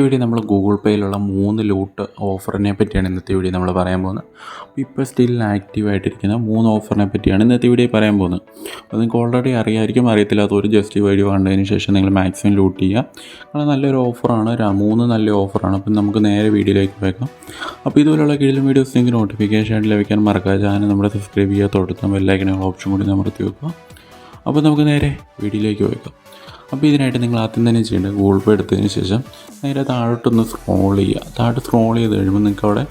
Video നമ്മൾ Google പേയിലുള്ള 3 loot ഓഫറിനെ പറ്റിയാണ് ഇന്നത്തെ വീഡിയോ നമ്മൾ പറയാൻ പോകുന്നത്. അപ്പോൾ ഇപ്പോൾ സ്റ്റിൽ ആക്റ്റീവായിട്ടിരിക്കുന്ന 3 ഓഫറിനെ പറ്റിയാണ് ഇന്നത്തെ വീഡിയോ പറയാൻ പോകുന്നത്. അപ്പോൾ നിങ്ങൾക്ക് ഓൾറെഡി അറിയായിരിക്കും, അറിയത്തില്ലാത്തൊരു ജസ്റ്റ് വീഡിയോ കണ്ടതിന് ശേഷം നിങ്ങൾ മാക്സിമം ലൂട്ട് ചെയ്യുക. കാരണം നല്ലൊരു ഓഫറാണ്, 3 നല്ല ഓഫറാണ്. അപ്പം നമുക്ക് നേരെ വീഡിയോയിലേക്ക് പോയേക്കാം. അപ്പോൾ ഇതുപോലുള്ള കീഴിലും വീഡിയോസ് നിങ്ങൾക്ക് നോട്ടിഫിക്കേഷൻ ആയിട്ട് ലഭിക്കാൻ മറക്കാതെ ചാനൽ നമ്മുടെ സബ്സ്ക്രൈബ് ചെയ്യുക, തൊടുത്ത ബെല്ലൈക്കനുള്ള ഓപ്ഷൻ കൂടി അമർത്തി വെക്കുക. അപ്പോൾ നമുക്ക് നേരെ വീഡിയോയിലേക്ക് പോയേക്കാം. അപ്പോൾ ഇതിനായിട്ട് നിങ്ങൾ ആദ്യം തന്നെ ചെയ്യേണ്ടത് ഗൂഗിൾ പേ എടുത്തതിന് ശേഷം നേരെ താഴോട്ടൊന്ന് സ്ക്രോൾ ചെയ്യുക. താഴോട്ട് സ്ക്രോൾ ചെയ്ത് കഴിയുമ്പോൾ നിങ്ങൾക്ക് അവിടെ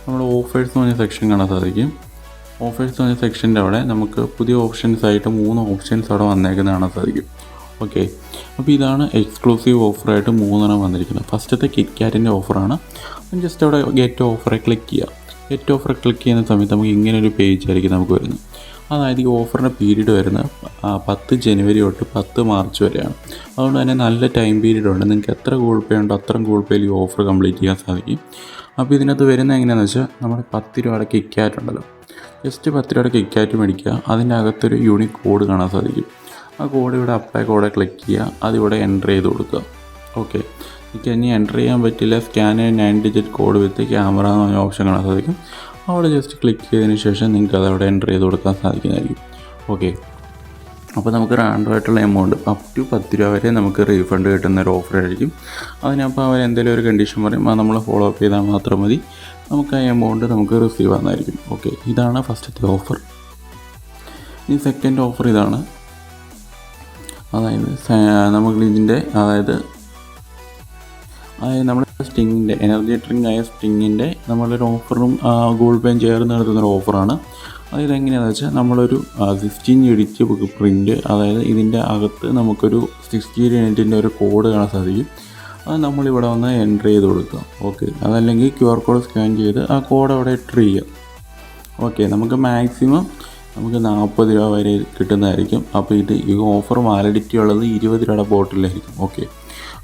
നമ്മുടെ ഓഫേഴ്സ് എന്ന് പറഞ്ഞ സെക്ഷൻ കാണാൻ സാധിക്കും. ഓഫേഴ്സ് എന്ന് പറഞ്ഞ സെക്ഷൻ്റെ അവിടെ നമുക്ക് പുതിയ ഓപ്ഷൻസ് ആയിട്ട് 3 ഓപ്ഷൻസ് അവിടെ വന്നേക്കുന്നത് കാണാൻ സാധിക്കും. ഓക്കെ, അപ്പോൾ ഇതാണ് എക്സ്ക്ലൂസീവ് ഓഫറായിട്ട് 3 വന്നിരിക്കുന്നത്. ഫസ്റ്റത്തെ കിറ്റ്കാറ്റിൻ്റെ ഓഫറാണ്. ജസ്റ്റ് അവിടെ ഗെറ്റ് ഓഫറെ ക്ലിക്ക് ചെയ്യുക. ഗെറ്റ് ഓഫർ ക്ലിക്ക് ചെയ്യുന്ന സമയത്ത് നമുക്ക് ഇങ്ങനൊരു പേജ് ആയിരിക്കും നമുക്ക് വരുന്നത്. അതായത് ഈ ഓഫറിൻ്റെ പീരീഡ് വരുന്നത് 10 ജനുവരി തൊട്ട് 10 മാർച്ച് വരെയാണ്. അതുകൊണ്ട് തന്നെ നല്ല ടൈം പീരീഡ് ഉണ്ട്. നിങ്ങൾക്ക് എത്ര ഗൂഗിൾ പേ ഉണ്ടോ അത്രയും ഗൂഗിൾ പേയിൽ ഈ ഓഫർ കംപ്ലീറ്റ് ചെയ്യാൻ സാധിക്കും. അപ്പോൾ ഇതിനകത്ത് വരുന്നത് എങ്ങനെയാണെന്ന് വെച്ചാൽ നമ്മുടെ 10 രൂപയുടെ കിറ്റ്കാറ്റ് ഉണ്ടല്ലോ, ജസ്റ്റ് 10 രൂപയുടെ കിറ്റ്കാറ്റ് മേടിക്കുക. അതിൻ്റെ അകത്തൊരു യൂണിക് കോഡ് കാണാൻ സാധിക്കും. ആ കോഡ് ഇവിടെ അപ്ലൈ കോഡ് ക്ലിക്ക് ചെയ്യുക, അതിവിടെ എൻ്റർ ചെയ്ത് കൊടുക്കുക. ഓക്കെ, എനിക്ക് ഇനി എൻ്റർ ചെയ്യാൻ പറ്റില്ല, സ്കാൻ 9 ഡിജിറ്റ് കോഡ് വിത്ത് ക്യാമറ എന്ന് പറഞ്ഞ ഓപ്ഷൻ കാണാൻ സാധിക്കും. അവിടെ ജസ്റ്റ് ക്ലിക്ക് ചെയ്തതിന് ശേഷം നിങ്ങൾക്ക് അതവിടെ എൻ്റർ ചെയ്ത് കൊടുക്കാൻ സാധിക്കുന്നതായിരിക്കും. ഓക്കെ, അപ്പോൾ നമുക്ക് റാൻഡമായിട്ടുള്ള എമൗണ്ട് അപ് ടു 10 രൂപ വരെ നമുക്ക് റീഫണ്ട് കിട്ടുന്ന ഒരു ഓഫർ ആയിരിക്കും. അതിനപ്പോൾ അവർ എന്തെങ്കിലും ഒരു കണ്ടീഷൻ പറയും, അത് നമ്മൾ ഫോളോ അപ്പ് ചെയ്താൽ മാത്രം മതി, നമുക്ക് ആ എമൗണ്ട് നമുക്ക് റിസീവ് ആകുന്നതായിരിക്കും. ഓക്കെ, ഇതാണ് ഫസ്റ്റത്തെ ഓഫർ. ഇനി സെക്കൻഡ് ഓഫർ ഇതാണ്. അതായത് അതായത് നമ്മുടെ സ്റ്റിങ്ങിൻ്റെ എനർജി ഡ്രിങ്ക് ആയ സ്റ്റിങ്ങിൻ്റെ നമ്മളൊരു ഓഫറും ഗൂഗിൾ പേയും ചേർന്ന് നടത്തുന്നൊരു ഓഫറാണ്. അതായത് എങ്ങനെയാണെന്ന് വെച്ചാൽ നമ്മളൊരു 16 യൂണിറ്റ് പ്രിൻ്റ്, അതായത് ഇതിൻ്റെ അകത്ത് നമുക്കൊരു 60 യൂണിറ്റിൻ്റെ ഒരു കോഡ് കാണാൻ സാധിക്കും. അത് നമ്മളിവിടെ വന്ന് എൻ്റർ ചെയ്ത് കൊടുക്കുക. ഓക്കെ, അതല്ലെങ്കിൽ QR കോഡ് സ്കാൻ ചെയ്ത് ആ കോഡ് അവിടെ എൻ്റർ ചെയ്യുക. ഓക്കെ, നമുക്ക് മാക്സിമം 40 രൂപ വരെ കിട്ടുന്നതായിരിക്കും. അപ്പോൾ ഈ ഓഫർ വാലിഡിറ്റി ഉള്ളത് 20 രൂപയുടെ ബോട്ടിലായിരിക്കും. ഓക്കെ,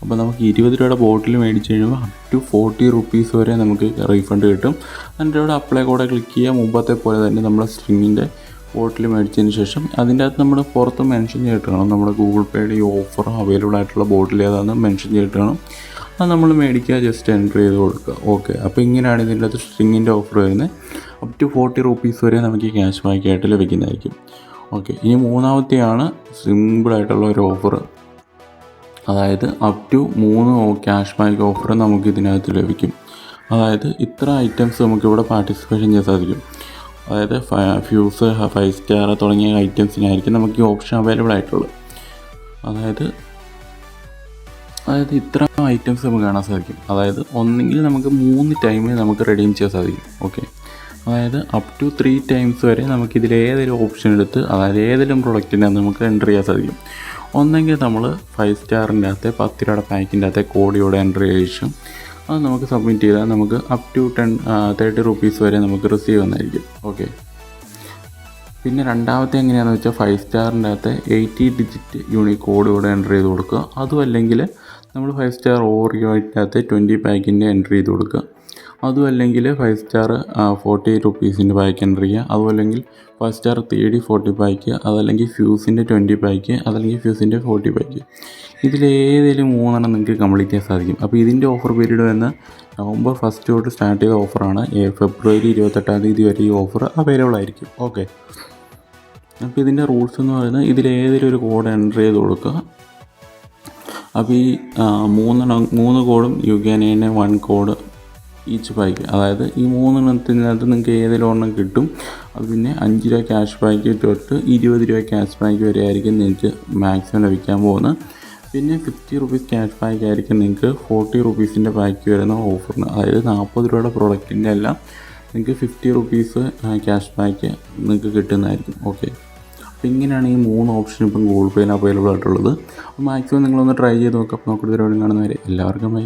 അപ്പോൾ നമുക്ക് 20 രൂപയുടെ ബോട്ടിൽ മേടിച്ച് കഴിയുമ്പോൾ അപ് ടു 40 റുപ്പീസ് വരെ നമുക്ക് റീഫണ്ട് കിട്ടും. അതിൻ്റെ അവിടെ അപ്ലൈ കോഡ് ക്ലിക്ക് ചെയ്യുക. മുമ്പത്തെ പോലെ തന്നെ നമ്മൾ സ്ട്രിങ്ങിൻ്റെ ബോട്ടിൽ മേടിച്ചതിന് ശേഷം അതിൻ്റെ അകത്ത് നമ്മൾ പുറത്ത് മെൻഷൻ ചെയ്തിട്ട് കാണും നമ്മുടെ ഗൂഗിൾ പേയുടെ ഈ ഓഫർ അവൈലബിൾ ആയിട്ടുള്ള ബോട്ടിൽ ഏതാണെന്ന് മെൻഷൻ ചെയ്തിട്ട് കാണും. അത് നമ്മൾ മേടിക്കുക, ജസ്റ്റ് എൻ്റർ ചെയ്ത് കൊടുക്കുക. ഓക്കെ, അപ്പോൾ ഇങ്ങനെയാണ് ഇതിൻ്റെ അകത്ത് സ്ട്രിങ്ങിൻ്റെ ഓഫർ വരുന്നത്. അപ് ടു 40 റുപ്പീസ് വരെ നമുക്ക് ക്യാഷ് ബാക്ക് ആയിട്ട് ലഭിക്കുന്നതായിരിക്കും. ഓക്കെ, ഇനി മൂന്നാമത്തെയാണ് സിമ്പിളായിട്ടുള്ള ഒരു ഓഫർ. അതായത് up to 3 cash back offer നമുക്ക് ഇതിനകത്ത് ലഭിക്കും. അതായത് ഇത്ര ഐറ്റംസ് നമുക്കിവിടെ പാർട്ടിസിപ്പേഷൻ ചെയ്യാൻ സാധിക്കും. അതായത് ഫ്യൂസ്, 5 സ്റ്റാർ തുടങ്ങിയ ഐറ്റംസിനായിരിക്കും നമുക്ക് ഈ ഓപ്ഷൻ അവൈലബിൾ ആയിട്ടുള്ളത്. അതായത് ഇത്ര ഐറ്റംസ് നമുക്ക് കാണാൻ സാധിക്കും. അതായത് ഒന്നെങ്കിൽ നമുക്ക് 3 ടൈമിൽ നമുക്ക് റെഡീം ചെയ്യാൻ സാധിക്കും. ഓക്കെ, അതായത് അപ് ടു 3 ടൈംസ് വരെ നമുക്കിതിലേതൊരു ഓപ്ഷൻ എടുത്ത്, അതായത് ഏതെങ്കിലും പ്രൊഡക്റ്റിൻ്റെ നമുക്ക് എൻ്റർ ചെയ്യാൻ സാധിക്കും. ഒന്നെങ്കിൽ നമ്മൾ 5 സ്റ്റാറിൻ്റെ അകത്തെ 10 രൂപയുടെ പാക്കിൻ്റെ അകത്തെ കോഡിയോടെ എൻ്റർ ചെയ്ത ശേഷം അത് നമുക്ക് സബ്മിറ്റ് ചെയ്താൽ നമുക്ക് അപ് ടു 30 റുപ്പീസ് വരെ നമുക്ക് റിസീവ് ചെയ്യുന്നതായിരിക്കും. ഓക്കെ, പിന്നെ രണ്ടാമത്തെ എങ്ങനെയാണെന്ന് വെച്ചാൽ 5 സ്റ്റാറിൻ്റെ അകത്തെ 80 ഡിജിറ്റ് യൂണിക് കോഡിയോടെ എൻ്റർ ചെയ്ത് കൊടുക്കുക. അതും അല്ലെങ്കിൽ നമ്മൾ 5 സ്റ്റാർ ഓറിയോൻ്റെ അകത്തെ 20 പാക്കിൻ്റെ എൻ്റർ ചെയ്ത് കൊടുക്കുക. അതും അല്ലെങ്കിൽ 5 സ്റ്റാർ 40 റുപ്പീസിൻ്റെ പാക്ക് എൻ്റർ ചെയ്യുക. അതും അല്ലെങ്കിൽ 5 സ്റ്റാർ 30-40 പാക്ക്, അതല്ലെങ്കിൽ ഫ്യൂസിൻ്റെ 20 പാക്ക്, അതല്ലെങ്കിൽ ഫ്യൂസിൻ്റെ 40 പാക്ക്. ഇതിലേതെങ്കിലും 3 നിങ്ങൾക്ക് കംപ്ലീറ്റ് ചെയ്യാൻ സാധിക്കും. അപ്പോൾ ഇതിൻ്റെ ഓഫർ പീരീഡ് വരുന്ന നവംബർ 1 തൊട്ട് സ്റ്റാർട്ട് ചെയ്ത ഓഫറാണ്. ഫെബ്രുവരി 28 തീയതി വരെ ഈ ഓഫർ അവൈലബിൾ ആയിരിക്കും. ഓക്കെ, അപ്പോൾ ഇതിൻ്റെ റൂൾസ് എന്ന് പറയുന്നത് ഇതിലേതെങ്കിലും ഒരു കോഡ് എൻ്റർ ചെയ്ത് കൊടുക്കുക. അപ്പോൾ ഈ 3 കോഡും you can earn 1 code each back. അതായത് ഈ 3 എണ്ണത്തിനകത്ത് നിങ്ങൾക്ക് ഏതെങ്കിലും കിട്ടും. അത് പിന്നെ 5 രൂപ ക്യാഷ് ബാക്ക് തൊട്ട് 20 രൂപ ക്യാഷ് ബാക്ക് വരെ ആയിരിക്കും നിങ്ങൾക്ക് മാക്സിമം ലഭിക്കാൻ പോകുന്നത്. പിന്നെ 50 റുപ്പീസ് ക്യാഷ് ബാക്ക് ആയിരിക്കും നിങ്ങൾക്ക് 40 റുപ്പീസിൻ്റെ ബാക്ക് വരുന്ന ഓഫറിന്. അതായത് 40 രൂപയുടെ പ്രൊഡക്റ്റിൻ്റെ എല്ലാം നിങ്ങൾക്ക് 50 റുപ്പീസ് ക്യാഷ് ബാക്ക് നിങ്ങൾക്ക് കിട്ടുന്നതായിരിക്കും. ഓക്കെ, അപ്പോൾ ഇങ്ങനെയാണ് ഈ 3 ഓപ്ഷൻ ഇപ്പം ഗൂഗിൾ പേയിൽ അവൈലബിൾ ആയിട്ടുള്ളത്. അപ്പോൾ മാക്സിമം നിങ്ങളൊന്ന് ട്രൈ ചെയ്ത് നോക്കുക. അപ്പോൾ നമുക്ക് പരിപാടി കാണുന്നവരെ എല്ലാവർക്കും ബൈ.